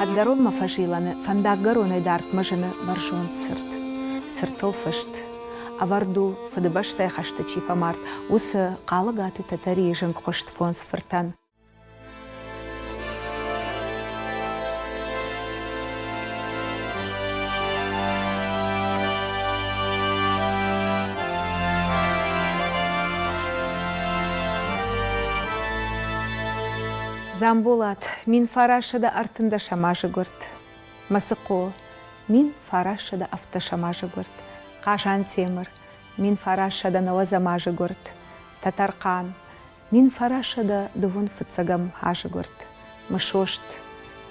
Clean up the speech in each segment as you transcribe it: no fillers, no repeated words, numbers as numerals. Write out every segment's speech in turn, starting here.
Хадгарон мафажиланы, фандаггароны дарт мажаны баржон сырт. Сыртыл фышт. Аварду фадыбаштай хашты чифамарт. Усы қалыгаты татари жын қошт фон сфыртан. Замбулат, мин фарашада артында шамажы көрт. Масықо, мин фарашада авто шамажы көрт. Қажан темір, мин фарашада навазамажы көрт. Татарқан, мин фарашада дуын фыцагам хажы көрт. Мышошт,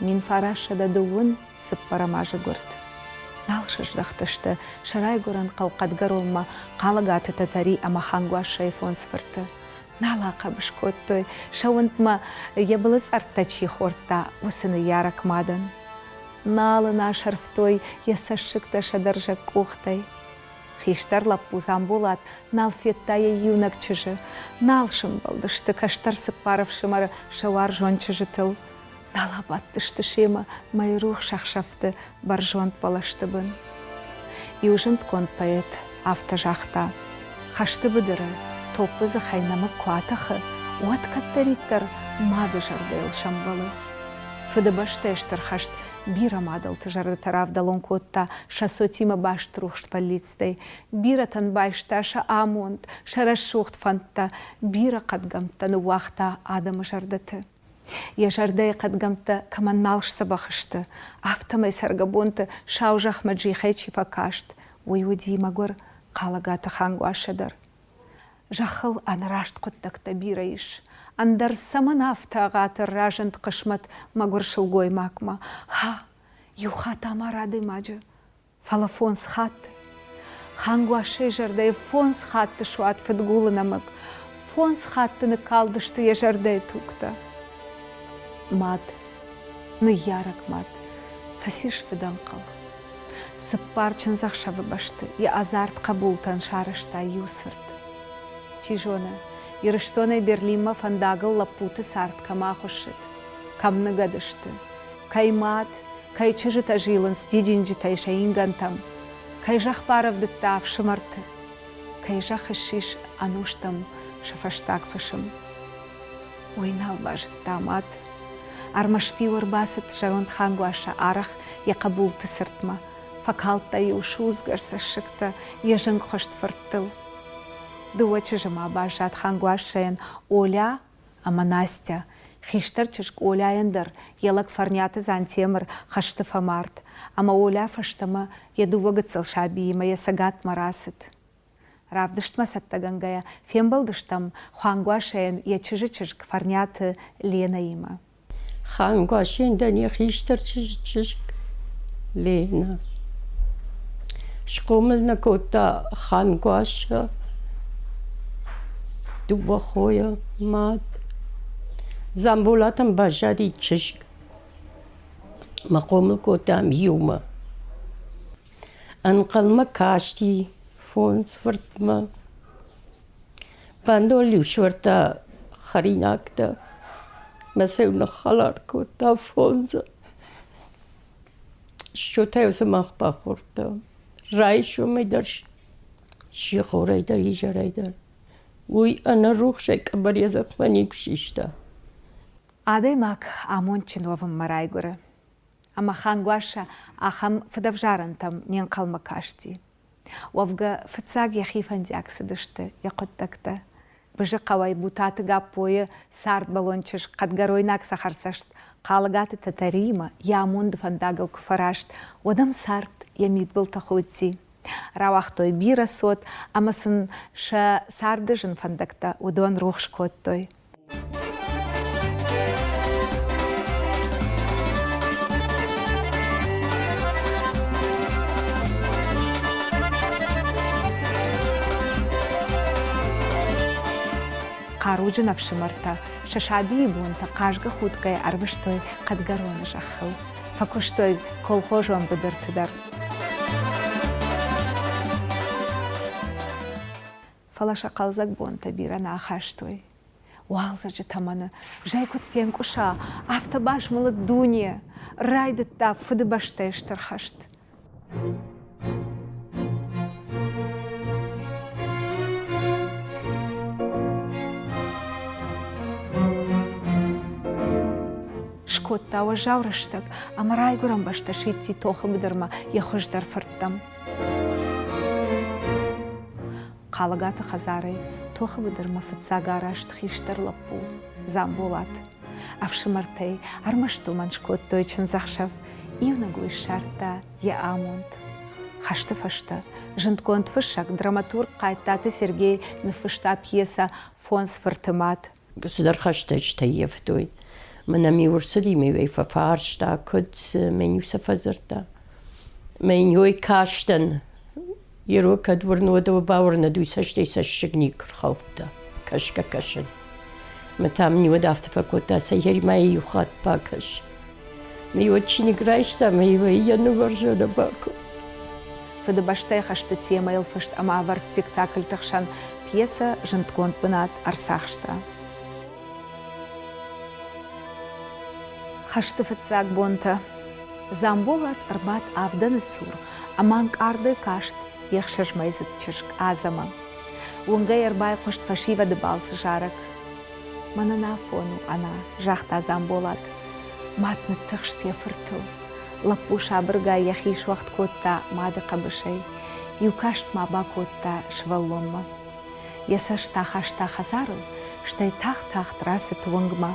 мин фарашада дуын сыппарамажы көрт. Налшыждақтышты, шарай көрін қауқадгар олма, қалығаты татари амахангуа шайфон сфырты. Нала қабышкоттой, шауынтма ебылыз арттачи хорта, осыны ярак мадан. Налы наш арфтой, ясашыкта шадаржак кухтай. Хиштар лаппу замбулат, нал феттая юнак чыжы. Налшым балдышты, каштар сыпаров шымары шауар жон чыжы тыл. Нала баттышты шема, майрух шахшафты, баржон палашты бын. И ужынт конт поэт, авто жахта. Хашты быдыры. Топызы хайнамы куатахы, уат каттариттар мады жардайыл шамбалы. Фыдыбашты эштір хашт бира мадыл тыжарды таравдалон котта, шасотима башт рухшт полицтай, бира танбайшта ша амонт, шарашухт фантта, бира кадгамтаны уақта адамы жардаты. Я жардай кадгамта каманналш сабахышты, автомай саргабонты шаужах маджихайчи факашт, уйуди магор қалагаты хангу ашадар. Жахыл анарашт құттақта бира иш. Андар саман автағатыр ражынт қышмат магуршыл гой макма. Ха, юха тамарады мажы. Фала фонс хатты. Хангуаше жардай фонс хатты шуат фыдгулы намык. Фонс хаттыны калдышты ежардай тукта. Мад, ны ярак мад. Фасиш фыдан қал. Сыппарчын захшавы башты. И азарт қабултан шарышта юсырт. Чижона, ирыштоной Берлима фандагыл лапуты сарт камахушит, камны гадышты. Каймат, кай чыжыта жилын стидинджи тайша ингантам, кай жахпаров дыттав шымарты, кай жахышиш ануштам шафаштак фашым. Уйнал бажыт тамат, армашти урбасыт жаронт хангуаша арах якабулты сыртма, факалта юшуз гарсашыкта ежын хошт фырттыл. Дуачыжыма бажат хангуашен Оля, ама Настя. Хиштарчышк Оля ендер, елак фарняты зантемыр хашты фамарт. Ама Оля фаштама едувагыцыл шабиима ясагат марасыт. Равдыштма саттагангая фембалдыштам хангуашен ячыжычышк фарняты Лена има. Хангуашен да не хиштарчышк Лена. Шкомылна кота хангуаша. Дубахоя, мат. Замбулатам бажади чышк. Мақомыл котам юма. Анқалма кашти, фонс фыртма. Пандолю шварта харинакта. Масеуна халар кота фонса. Шотаюса махпа хорта. Райшо медарш. Шихорайдар, ижарайдар. Уй, она рухшек обрезок паникшишта. Адай мак амон чиновым марайгуры. Ама хангуаша ахам фыдавжарантам нен калмакашти. Уавга фыцаг яхифандяк сыдышты, якоттакта. Быжы қавай бутаты гаппойы сарт балончыш кадгаройнак сахарсашт. Қалыгаты татарима, ямунды фандагыл куфарашт. Одам сарт ямид был тахуци. Равахтой бира сот, амасын ша сардыжын фандакта удон рух шкоттой. Қаруджын авшымарта, шашади бунта қажға хуткай арвыштой қадгароны жахыл. Факуштой колхожуан бұдыртыдар. Фалаша қалзак бонта бира на ахаштой. Уалза же таманы, жайкот фенкуша, автобаш мылы дуне, رايدتا فد باشتاش ترخشت شكوتا وجاورشتك أما راي قرم باشتاشيتي توخ بدرما يخش در فرتم قالقات خزاري توخ بدرما فتساقاراش تخيشتر لبو زامبولات أفشمرتي أرمشتو من شكوت دويتشن زخشف إيوناقوي شارتا يا آموند خشت فشتا جنت كونت فشك دراماتورг قايتاتي سергей نفشتا пьеса فونس فرتمات Государ хаштач таевтой. Манами урсуди мивей фафаршта код менюса фазерта. Менюй каштен. Еро кадворно до баурна дуйсаште сашгник хаута. Кашка кашен. Матам не выдавта факота саяри мои юхат пакаш. Ми очень играешь там, я не вожу на баку. فد باشتاي خشت تيما يلفشت أما عبر سبيكتاكل تخشان بيسا جنت كونت بنات أرساخشتا خشت فتساق بونتا زامبولات أربات آفدان السور أمانك أرضي كاشت يخشش ميزت تششك آزما ونغي أرباي قشت فشيفة دبال سجارك مانا نافونو أنا جاختا زامبولات مات نتخشت يفرتو لپوشا برگا یخیش وقت کوتا ماده قبشی یوکاشت ما با کوتا شوالوما یسش تاخشتا خزارو شتای تاخ تراس تونگما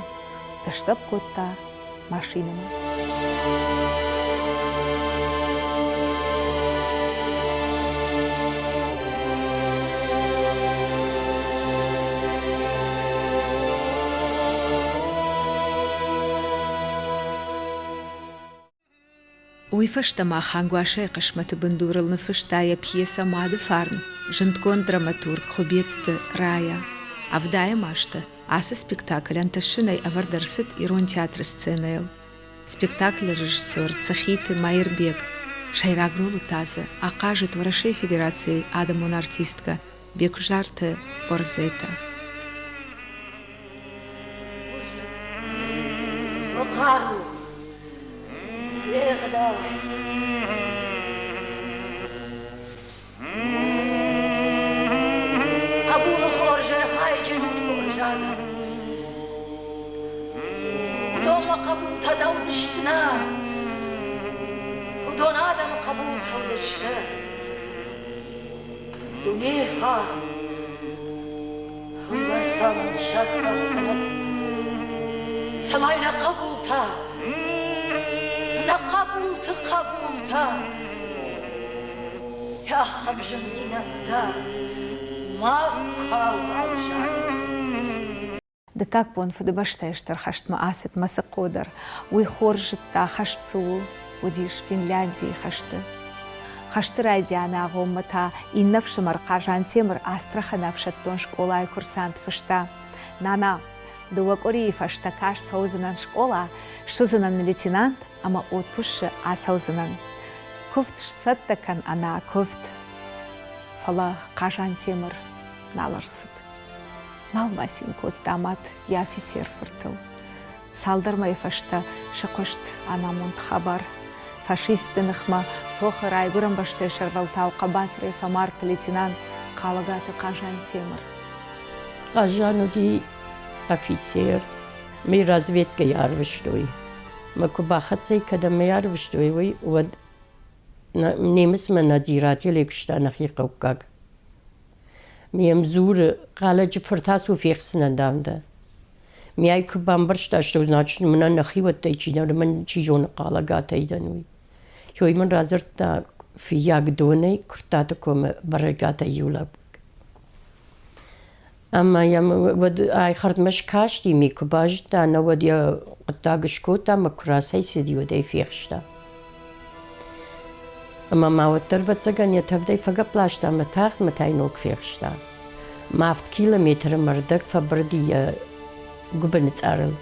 اشتب کوتا ماشینما ويفشت ما خانقواشي قشمة بندور النفشتايا بيسا ماد فارن جنتكون دراماتورг خبيتست رايا أفدايا ماشتا عسى سبيكتاكل انتشني أفردرست إيرون تياتر سценейл سبيكتاكل режиссер Цахит Майербек шайрагрулу таза акажет Варашей Федерации адамон артистка Бекужарте Орзета قبول خورجة خاي جنود خورجانا دوم قبول تدودشتنا ودون آدم قبول تودشتنا دونيفا هو سمن شكا وقلت سمعنا قبولتا قبولتا يا خبجن زينتا ما قال عوشان دكاك بون فد باشتاش ترخشت مآست مسقودر ويخورجت تا خشت سول وديش فنلاندي خشت رايدي أنا غومتا إن نفش مرقاجان تيمر أسترخ نفشتون شكولاي كورسانت فشتا نانا دوك أوري فشتا كاشت فوزنان شكولا شوزنان ليتنانت أما أوتبوش عسوزنان كفت ستة كان أنا كفت فلا قاجان تيمر نالرست مالماسين كوت دامات يا أفيسير فرتل سالدر ما يفشتا شقشت أنا منتخبر فاشيست نخما توخ راي قرم بشتي شرفلتاو قباتري فمارت ليتنانت قالقات قاجان تيمر قاجانو دي أفيسير مي разведка ярвштуй مكوباختصي كده ما يعرفشتوي وي ود نيمس من ناديراتي ليكشتا نخي قوقاق ميم زور قال جفرتاسو فيخسن دامدا مي اي كوبامبرشتا شتو значит من نخي وتيجي من تشيجون قالقات ايدنوي شوي من رازرتا في ياقدوني كرتاتكم برقات يولا أما يوم ود آخر مش كاشتي ميكو باجتا أنا ود يا قطاقشكوتا مكراسي سيدي ودي فيخشتا أما ما وترفت زغن يتفدي فقبلاشتا متاخ متاينوك فيخشتا مافت كيلومتر مردك فبردي قبنت أرل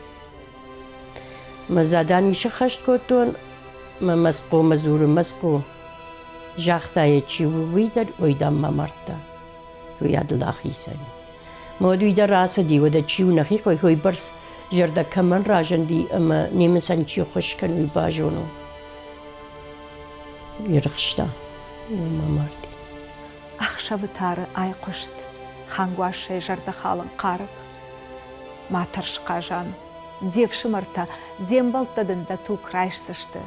ما زاداني شخشت كوتون ما مسقو مزور مسقو جاختا يتشي ويدر ويدام ما مرتا وياد الله خيساني مودوی در راس دی و در چیو نخی خوی برس جرده کمن راجندی اما نیمسان چی خوش کنوی باجونو یرخشتا وما مردي أخشى بتار آي قشت خانقواشي جرد خالن قارك ما ترش قاجان ديف شمرتا ديمبلتا دندا تو كرايش سشتا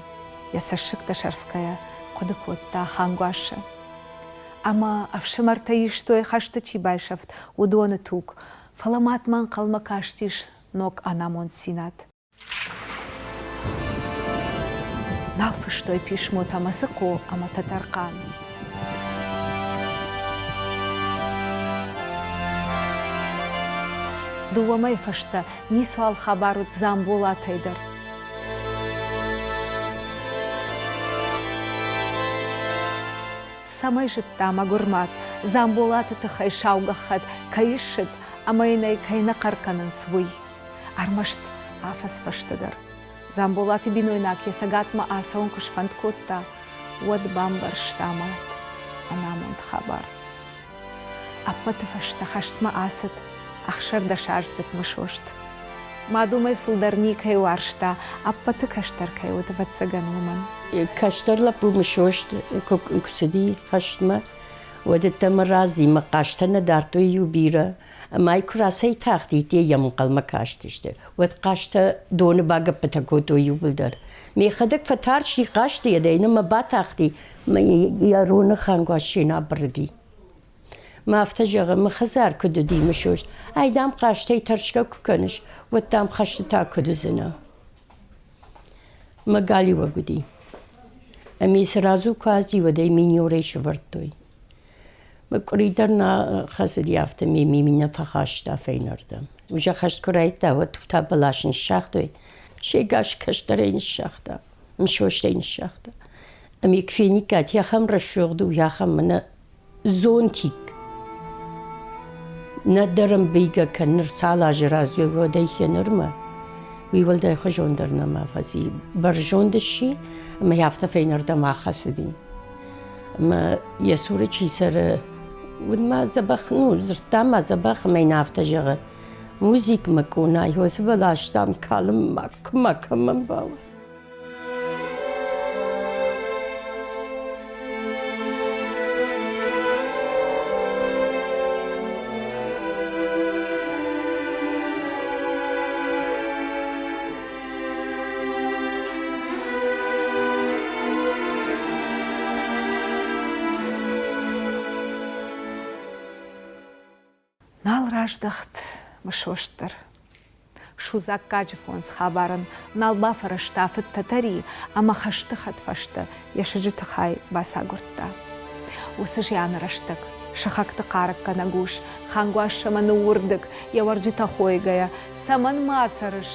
يسشكتا شرفكايا قدكوتا خانقواشا أما أفشمرتا يشتوي خشتا چي بايشفت ودون توك فلامات من قلما كاشتيش نوك أنامون سينات نالفشتوي بيشموتا مسقو أما تترقان دوامي فشتا نيسوال خباروت زامبولا تيدر سامي جتا ما قرمات زامبولات تخي شاوغخد كيشت أما يني كينا قرقنن سوي أرمشت عفس فشتدر زامبولاتي بينويناك يساقات ما آساون كشفند كوتا ود بامبر شتامات أنا منت خبر أبت فشتا خشت ما آست أخشر دشارزت مشوشت ما دومي فلدرني كي وارشتا أبت كشتر كي ودفتسقن ومن كشتر لبو مشوشت كسدي خشتما ودت مرازدي ما قاشتنا دارتو يوبيرا ما يكراسي تاختيتي يمقل ما كاشتشت ود قاشتا دون باقا بتاكوتو يوبلدر مي خدك فتارشي قاشتي يدينا ما باتاختي ما يارون خانقاشينا بردي ما افتجغ ما خزار كدو دي مشوش ايدام قاشتي ترشكا كوكنش ودام خشتا كدو زنا ما قالي وقدي امي سرازو كازي ودي مينيوري شورتوي ما قريدرنا خسد يافته ميمينا فخاشتا فينردم وجا خشت كرايتا وتوتا بلاشن الشاختوي شي قاش كشترين الشاختا مشوشتين الشاختا امي كفيني كات يا خمر الشغدو يا خمنا زونتيك ندرم بيجا كنر سالا جرازيو ودي نرمه ويولد خجون درنا ما فازي برجون دشي ما يافتا فينردم ما خسدي ما يسوري چي سر ودما زبخنو زرتا ما زبخ ما ينافتا جغ موزيك مكونا يوز بلاشتام كالم مك من باو نال راجدخت مشوشتر شوزاك كاجفونس خبرن نال بافرشتا في التتري أما خشتخت فشتا يشجت خاي باسا قرتا وسجيان رشتك شخكت قارك كناقوش خانقواش شمن وردك يورجت أخويقيا سمن ما سرش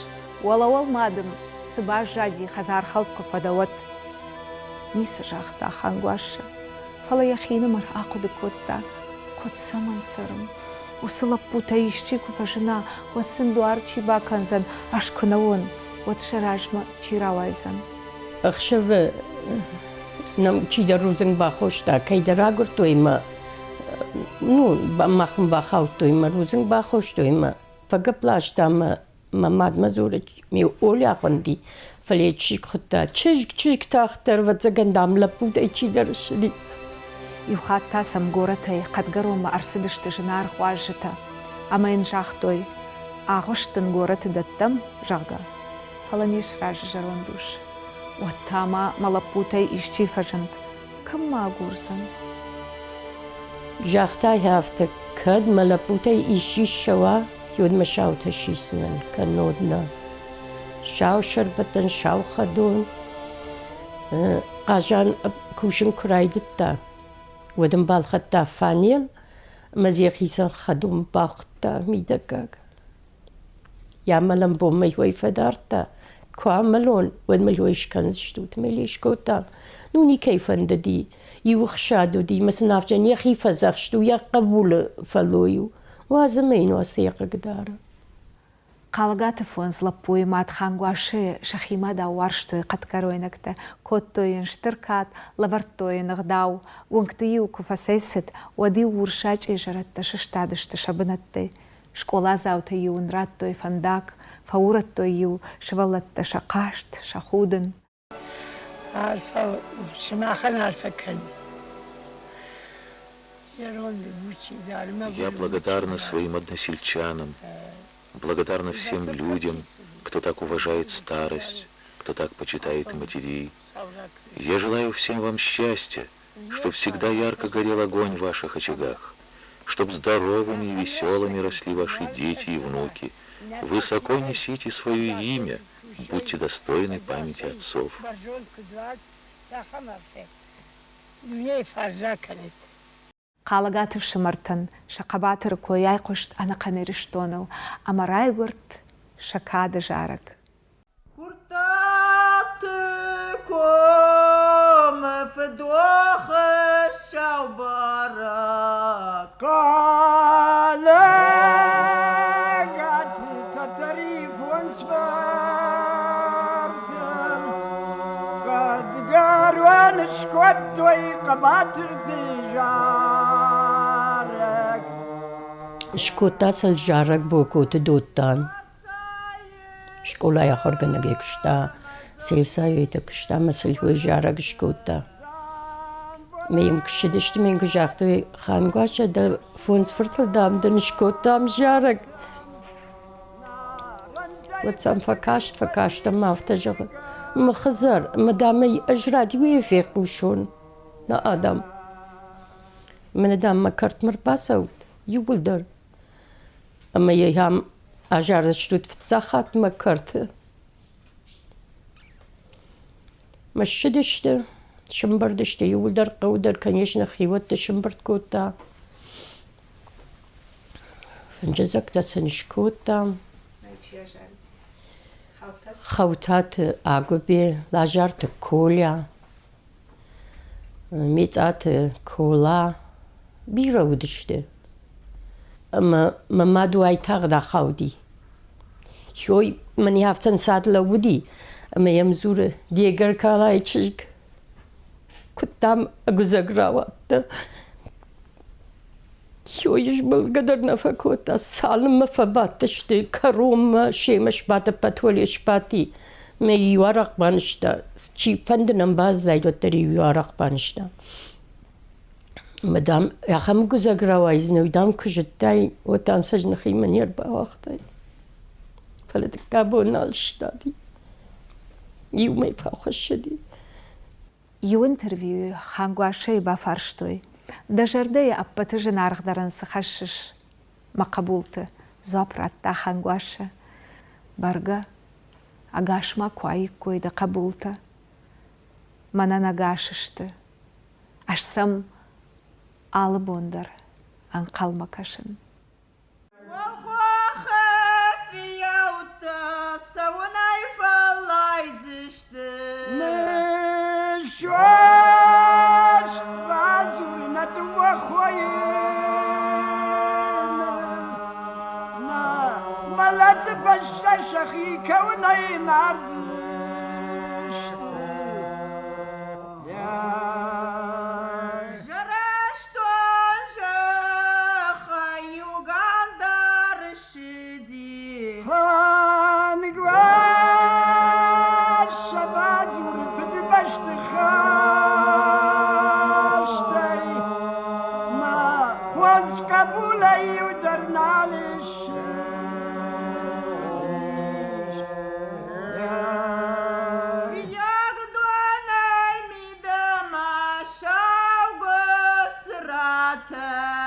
ولا مادم سباش جادي خزار خلق فدوت نيس جاختا خانقواش فلا يخين مر أقود كوتا كوت سمن سرم وسلبوتا يشتيكو فجنا وسندوار چي باكنزن أشكنون وتشراجما چي راويزن أخشف نم چي دروزن باخوشتا كي دراغرتو إما نو مخم باخوتو إما روزن باخوشتو إما فقبلاشتا ما ماد مزورة مي أولي أخوندي فلي چيك خطا چيك تاختر وزغن دام لبوتا چي درشدي يوخات تاسم غورتي قد قرو ما أرسدشت جنار خواجتا أما إن جاختوي أغشتن غورت دتم جاغا فلانيش راج جروندوش وتاما ملبوتي إشتي فجنت كم ما غورزن جاختا هافتا كد ملبوتي إشي شوا يود مشاوتا شيسنن كنودنا شاو شربتن شاو خدون قاجان كوشن كرايدتا ودم بالخطا فانيل مزيخيسن خدوم باختا ميدقاق يعملن بومي هوي فدارتا كواملون ودملويش كنزشتوت مليش كوتا نوني كيفن دي يوخشادو دي مسنافجن يخي فزخشتو يقبول فلويو وازمين وسيق قدارا قالقات فونز لبوي مات خانقواشي شخيما دا وارشتوي قد كاروينكتا كوتوين شتركات لبرتوين غداو ونكتيو كفاسيست ودي ورشاج إجرت ششتادش تشبنتي شكولا زاوتي ونراتوي فنداك فورت يو شفلت شقاشت شخودن. عارفة شماخن عارفة كلمة. Я благодарна своим односельчанам, благодарна всем людям, кто так уважает старость, кто так почитает матерей. Я желаю всем вам счастья, чтоб всегда ярко горел огонь в ваших очагах, чтоб здоровыми и веселыми росли ваши дети и внуки. Высоко несите свое имя, будьте достойны памяти отцов. قالقات شمرتن شقبات ركوياي قشت أنا قنيرشتونل أما راي قرت شكاد جارك. كرتاتكم في دوخ الشوبرة قالقات تتريف ونسفرتم قد قاروا نشكوت ويقبات ارتجارك شكوتاس الجارك بوكوت دوتان شكولا يا خرجنا جيكشتا سيلسا يتكشتا مسل هو جارك شكوتا ما يمكنش دشت من جاختو خانقاشا دا فونس فرتل دام دن شكوتا مجارك وتسام فكاشت ما افتجغ مخزر مدامي اجراد ويفيق وشون لا ادم من دام ما كرت مرباسوت يولدر اما يهام اجار شتوت فتساخات ما كرت مش دشت شمبر دشت يولدر قودر كان يشنا خيوت شمبرت كوتا فنجزك تسنشكوتا خوتات آگوبی لاجارت کولیا میتات کولا بیرو دشته اما ما دوای تاق دا خودی شوی منی هفتن ساعت لودی اما یمزور دیگر کالای چشک کتام اگزگراوات شويش بالقدر نفكوتا سالم فباتشتي كروم شيمش باتا باتولي شباتي ما يوارق بانشتا شي فندنم باز دايدو تري يوارق بانشتا مدام يا خم گزگرا وايزنو دام كجتاي وتام سجنخي من يربا وقتاي فلدكابو نالشتادي يوم يفاخشدي يو انترفيو خانقواشي بافارشتوي دجردي أبتجن عرق درن سخشش ما قبولت زابرات تا خانقواشة برغا أغاش ما كوي دا قبولت مانا نغاششت أشسم آل بوندر أن قلما كشن ملت بششخي كوني نردشت يا جرشتو جخ يوغاندر الشدي خانقواش شبازور فدبشت خاشتي ما فوز قبولي ودرنالش Ata